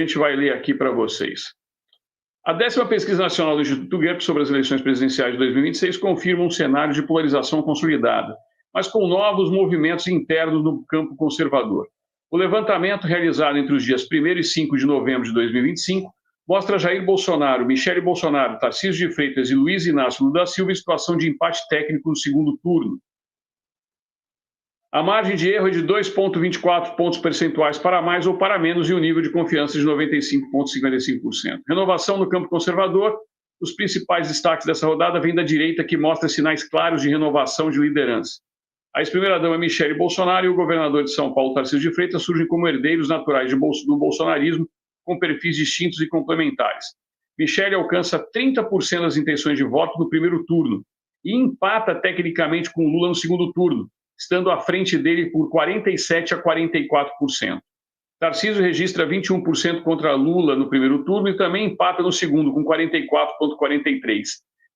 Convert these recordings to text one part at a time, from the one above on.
A gente vai ler aqui para vocês. A 10ª Pesquisa Nacional do Instituto GEP sobre as eleições presidenciais de 2026 confirma um cenário de polarização consolidada, mas com novos movimentos internos no campo conservador. O levantamento realizado entre os dias 1º e 5 de novembro de 2025 mostra Jair Bolsonaro, Michele Bolsonaro, Tarcísio de Freitas e Luiz Inácio Lula da Silva em situação de empate técnico no segundo turno. A margem de erro é de 2,24 pontos percentuais para mais ou para menos e o nível de confiança de 95,55%. Renovação no campo conservador. Os principais destaques dessa rodada vêm da direita, que mostra sinais claros de renovação de liderança. A ex-primeira-dama Michele Bolsonaro e o governador de São Paulo, Tarcísio de Freitas, surgem como herdeiros naturais do bolsonarismo, com perfis distintos e complementares. Michele alcança 30% das intenções de voto no primeiro turno e empata tecnicamente com Lula no segundo turno, estando à frente dele por 47% a 44%. Tarcísio registra 21% contra Lula no primeiro turno e também empata no segundo, com 44,43%.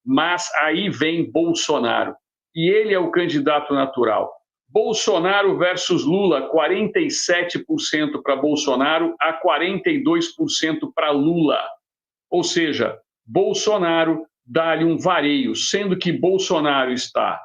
Mas aí vem Bolsonaro, e ele é o candidato natural. Bolsonaro versus Lula, 47% para Bolsonaro a 42% para Lula. Ou seja, Bolsonaro dá-lhe um vareio, sendo que Bolsonaro está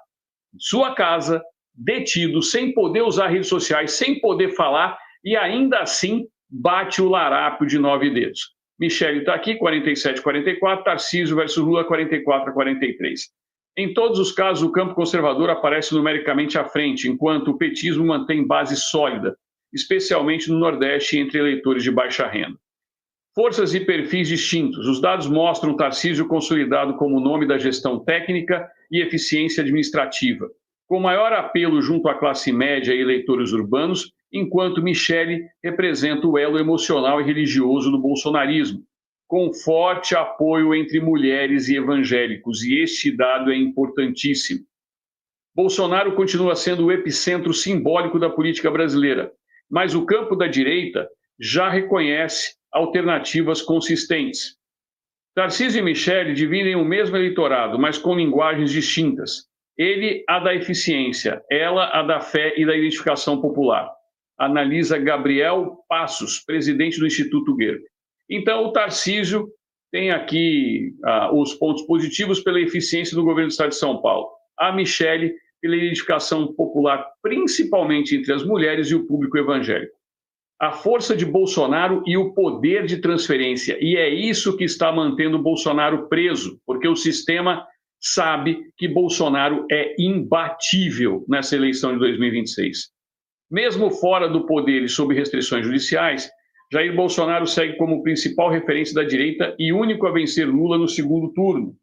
em sua casa, detido, sem poder usar redes sociais, sem poder falar, e ainda assim bate o larápio de 9 dedos. Michele está aqui, 47 a 44, Tarcísio versus Lula, 44 a 43. Em todos os casos, o campo conservador aparece numericamente à frente, enquanto o petismo mantém base sólida, especialmente no Nordeste e entre eleitores de baixa renda. Forças e perfis distintos. Os dados mostram Tarcísio consolidado como nome da gestão técnica e eficiência administrativa, com maior apelo junto à classe média e eleitores urbanos, enquanto Michele representa o elo emocional e religioso do bolsonarismo, com forte apoio entre mulheres e evangélicos, e este dado é importantíssimo. Bolsonaro continua sendo o epicentro simbólico da política brasileira, mas o campo da direita já reconhece alternativas consistentes. Tarcísio e Michele dividem o mesmo eleitorado, mas com linguagens distintas. Ele, a da eficiência, ela, a da fé e da identificação popular. Analisa Gabriel Passos, presidente do Instituto GERP. Então, o Tarcísio tem aqui os pontos positivos pela eficiência do governo do Estado de São Paulo. A Michele, pela identificação popular, principalmente entre as mulheres e o público evangélico. A força de Bolsonaro e o poder de transferência. E é isso que está mantendo Bolsonaro preso, porque o sistema sabe que Bolsonaro é imbatível nessa eleição de 2026. Mesmo fora do poder e sob restrições judiciais, Jair Bolsonaro segue como principal referência da direita e único a vencer Lula no segundo turno.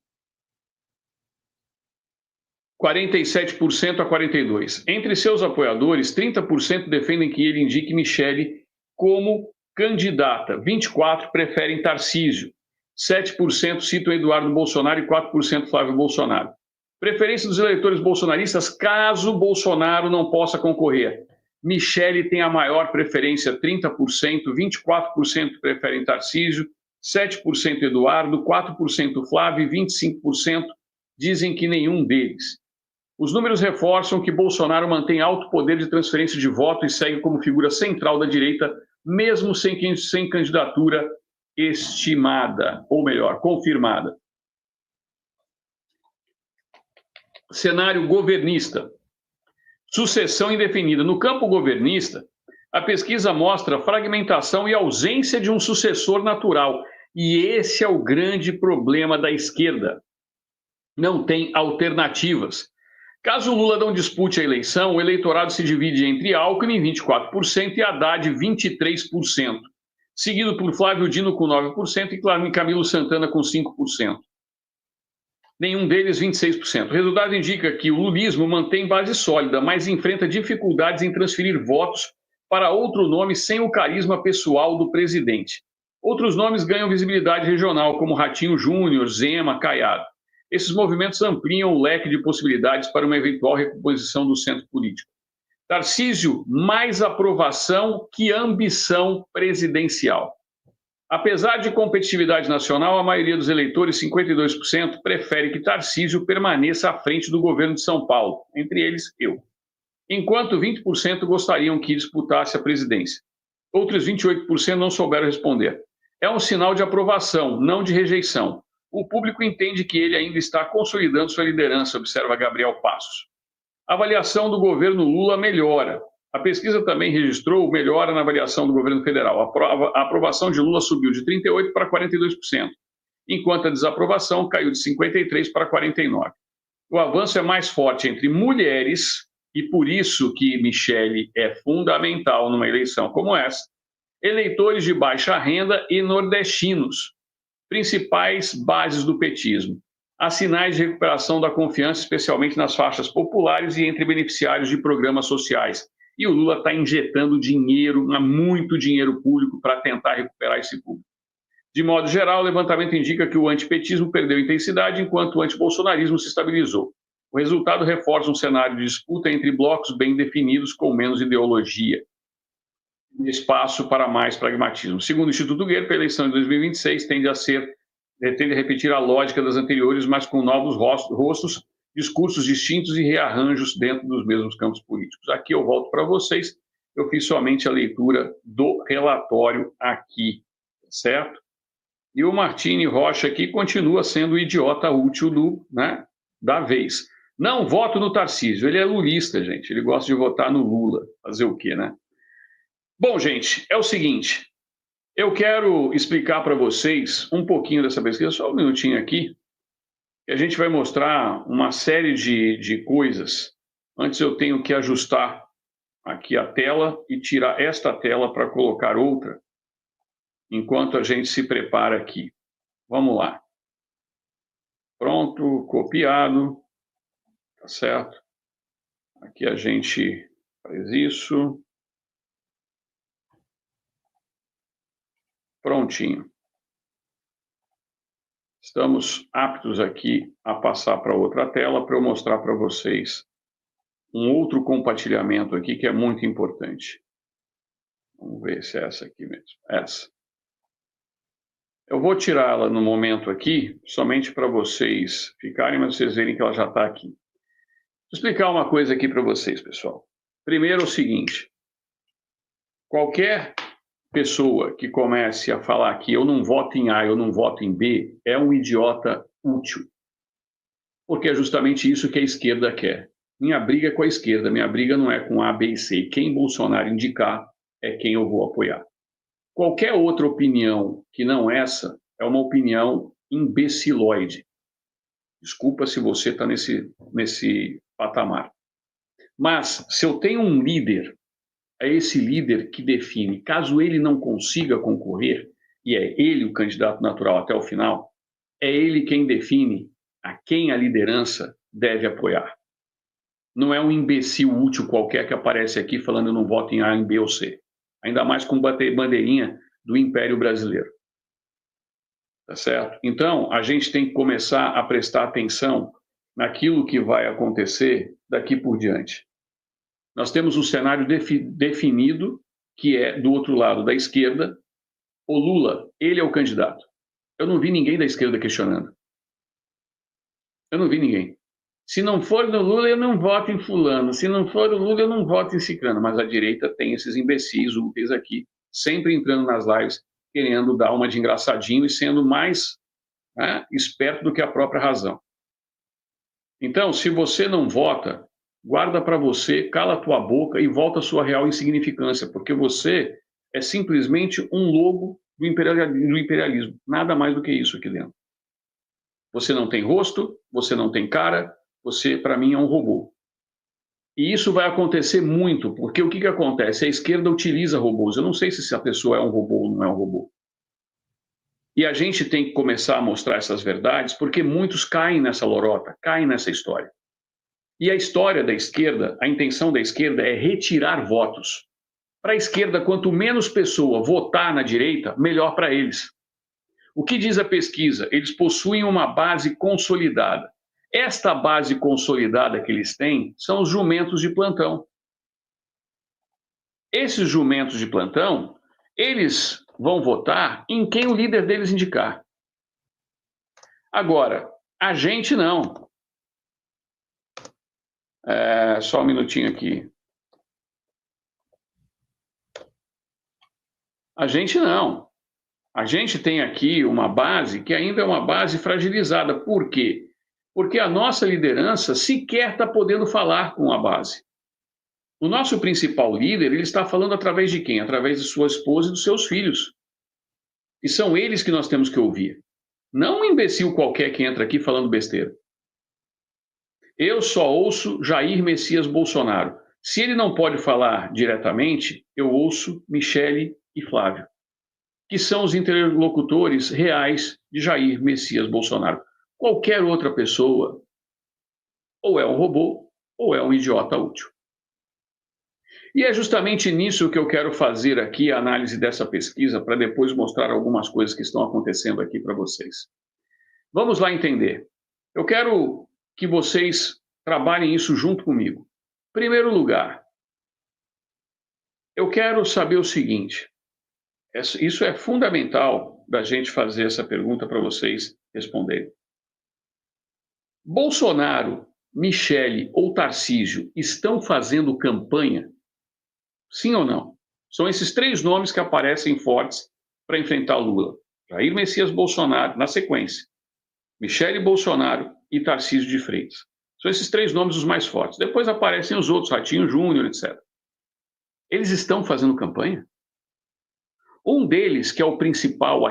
47% a 42%. Entre seus apoiadores, 30% defendem que ele indique Michele como candidata, 24% preferem Tarcísio, 7% citam Eduardo Bolsonaro e 4% Flávio Bolsonaro. Preferência dos eleitores bolsonaristas caso Bolsonaro não possa concorrer. Michele tem a maior preferência, 30%, 24% preferem Tarcísio, 7% Eduardo, 4% Flávio e 25% dizem que nenhum deles. Os números reforçam que Bolsonaro mantém alto poder de transferência de voto e segue como figura central da direita, mesmo sem candidatura estimada, ou melhor, confirmada. Cenário governista. Sucessão indefinida. No campo governista, a pesquisa mostra fragmentação e ausência de um sucessor natural. E esse é o grande problema da esquerda. Não tem alternativas. Caso Lula não dispute a eleição, o eleitorado se divide entre Alckmin, 24%, e Haddad, 23%, seguido por Flávio Dino, com 9%, e Camilo Santana, com 5%. Nenhum deles, 26%. O resultado indica que o lulismo mantém base sólida, mas enfrenta dificuldades em transferir votos para outro nome sem o carisma pessoal do presidente. Outros nomes ganham visibilidade regional, como Ratinho Júnior, Zema, Caiado. Esses movimentos ampliam o leque de possibilidades para uma eventual recomposição do centro político. Tarcísio, mais aprovação que ambição presidencial. Apesar de competitividade nacional, a maioria dos eleitores, 52%, prefere que Tarcísio permaneça à frente do governo de São Paulo, entre eles eu. Enquanto 20% gostariam que disputasse a presidência. Outros 28% não souberam responder. É um sinal de aprovação, não de rejeição. O público entende que ele ainda está consolidando sua liderança, observa Gabriel Passos. A avaliação do governo Lula melhora. A pesquisa também registrou melhora na avaliação do governo federal. A aprovação de Lula subiu de 38% para 42%, enquanto a desaprovação caiu de 53% para 49%. O avanço é mais forte entre mulheres, e por isso que Michele é fundamental numa eleição como essa, eleitores de baixa renda e nordestinos, principais bases do petismo. Há sinais de recuperação da confiança, especialmente nas faixas populares e entre beneficiários de programas sociais. E o Lula está injetando dinheiro, muito dinheiro público, para tentar recuperar esse público. De modo geral, o levantamento indica que o antipetismo perdeu intensidade, enquanto o antibolsonarismo se estabilizou. O resultado reforça um cenário de disputa entre blocos bem definidos com menos ideologia. Espaço para mais pragmatismo. Segundo o Instituto Guerra, a eleição de 2026 tende a repetir a lógica das anteriores, mas com novos rostos, discursos distintos e rearranjos dentro dos mesmos campos políticos. Aqui eu volto para vocês, eu fiz somente a leitura do relatório aqui, certo? E o Martini Rocha aqui continua sendo o idiota útil da vez. Não voto no Tarcísio, ele é lulista, gente, ele gosta de votar no Lula. Fazer o quê, né? Bom, gente, é o seguinte, eu quero explicar para vocês um pouquinho dessa pesquisa, só um minutinho aqui, que a gente vai mostrar uma série de coisas. Antes eu tenho que ajustar aqui a tela e tirar esta tela para colocar outra, enquanto a gente se prepara aqui. Vamos lá. Pronto, copiado, tá certo? Aqui a gente faz isso. Prontinho. Estamos aptos aqui a passar para outra tela para eu mostrar para vocês um outro compartilhamento aqui que é muito importante. Vamos ver se é essa aqui mesmo. Essa. Eu vou tirá-la no momento aqui, somente para vocês ficarem, mas vocês verem que ela já está aqui. Vou explicar uma coisa aqui para vocês, pessoal. Primeiro é o seguinte, qualquer pessoa que comece a falar que eu não voto em A, eu não voto em B, é um idiota útil. Porque é justamente isso que a esquerda quer. Minha briga é com a esquerda, minha briga não é com A, B e C. Quem Bolsonaro indicar é quem eu vou apoiar. Qualquer outra opinião que não essa é uma opinião imbecilóide. Desculpa se você está nesse patamar. Mas, se eu tenho um líder, é esse líder que define. Caso ele não consiga concorrer, e é ele o candidato natural até o final, é ele quem define a quem a liderança deve apoiar. Não é um imbecil útil qualquer que aparece aqui falando eu não voto em A, em B ou C. Ainda mais com bandeirinha do Império Brasileiro. Tá certo? Então, a gente tem que começar a prestar atenção naquilo que vai acontecer daqui por diante. Nós temos um cenário definido, que é do outro lado da esquerda. O Lula, ele é o candidato. Eu não vi ninguém da esquerda questionando. Eu não vi ninguém. Se não for do Lula, eu não voto em fulano. Se não for do Lula, eu não voto em ciclano. Mas a direita tem esses imbecis úteis aqui, sempre entrando nas lives, querendo dar uma de engraçadinho e sendo mais esperto do que a própria razão. Então, se você não vota, guarda para você, cala a tua boca e volta à sua real insignificância, porque você é simplesmente um lobo do imperialismo. Nada mais do que isso aqui dentro. Você não tem rosto, você não tem cara, você, para mim, é um robô. E isso vai acontecer muito, porque o que acontece? A esquerda utiliza robôs. Eu não sei se a pessoa é um robô ou não é um robô. E a gente tem que começar a mostrar essas verdades, porque muitos caem nessa lorota, caem nessa história. E a história da esquerda, a intenção da esquerda é retirar votos. Para a esquerda, quanto menos pessoa votar na direita, melhor para eles. O que diz a pesquisa? Eles possuem uma base consolidada. Esta base consolidada que eles têm são os jumentos de plantão. Esses jumentos de plantão, eles vão votar em quem o líder deles indicar. Agora, a gente não. Só um minutinho aqui. A gente não. A gente tem aqui uma base que ainda é uma base fragilizada. Por quê? Porque a nossa liderança sequer está podendo falar com a base. O nosso principal líder, ele está falando através de quem? Através de sua esposa e dos seus filhos. E são eles que nós temos que ouvir. Não um imbecil qualquer que entra aqui falando besteira. Eu só ouço Jair Messias Bolsonaro. Se ele não pode falar diretamente, eu ouço Michele e Flávio, que são os interlocutores reais de Jair Messias Bolsonaro. Qualquer outra pessoa ou é um robô ou é um idiota útil. E é justamente nisso que eu quero fazer aqui a análise dessa pesquisa, para depois mostrar algumas coisas que estão acontecendo aqui para vocês. Vamos lá entender. Eu quero que vocês trabalhem isso junto comigo. Em primeiro lugar, eu quero saber o seguinte: isso é fundamental da gente fazer essa pergunta para vocês responderem. Bolsonaro, Michele ou Tarcísio estão fazendo campanha? Sim ou não? São esses três nomes que aparecem fortes para enfrentar Lula. Jair Messias Bolsonaro, na sequência. Michele Bolsonaro e Tarcísio de Freitas. São esses três nomes os mais fortes. Depois aparecem os outros, Ratinho Júnior, etc. Eles estão fazendo campanha? Um deles, que é o principal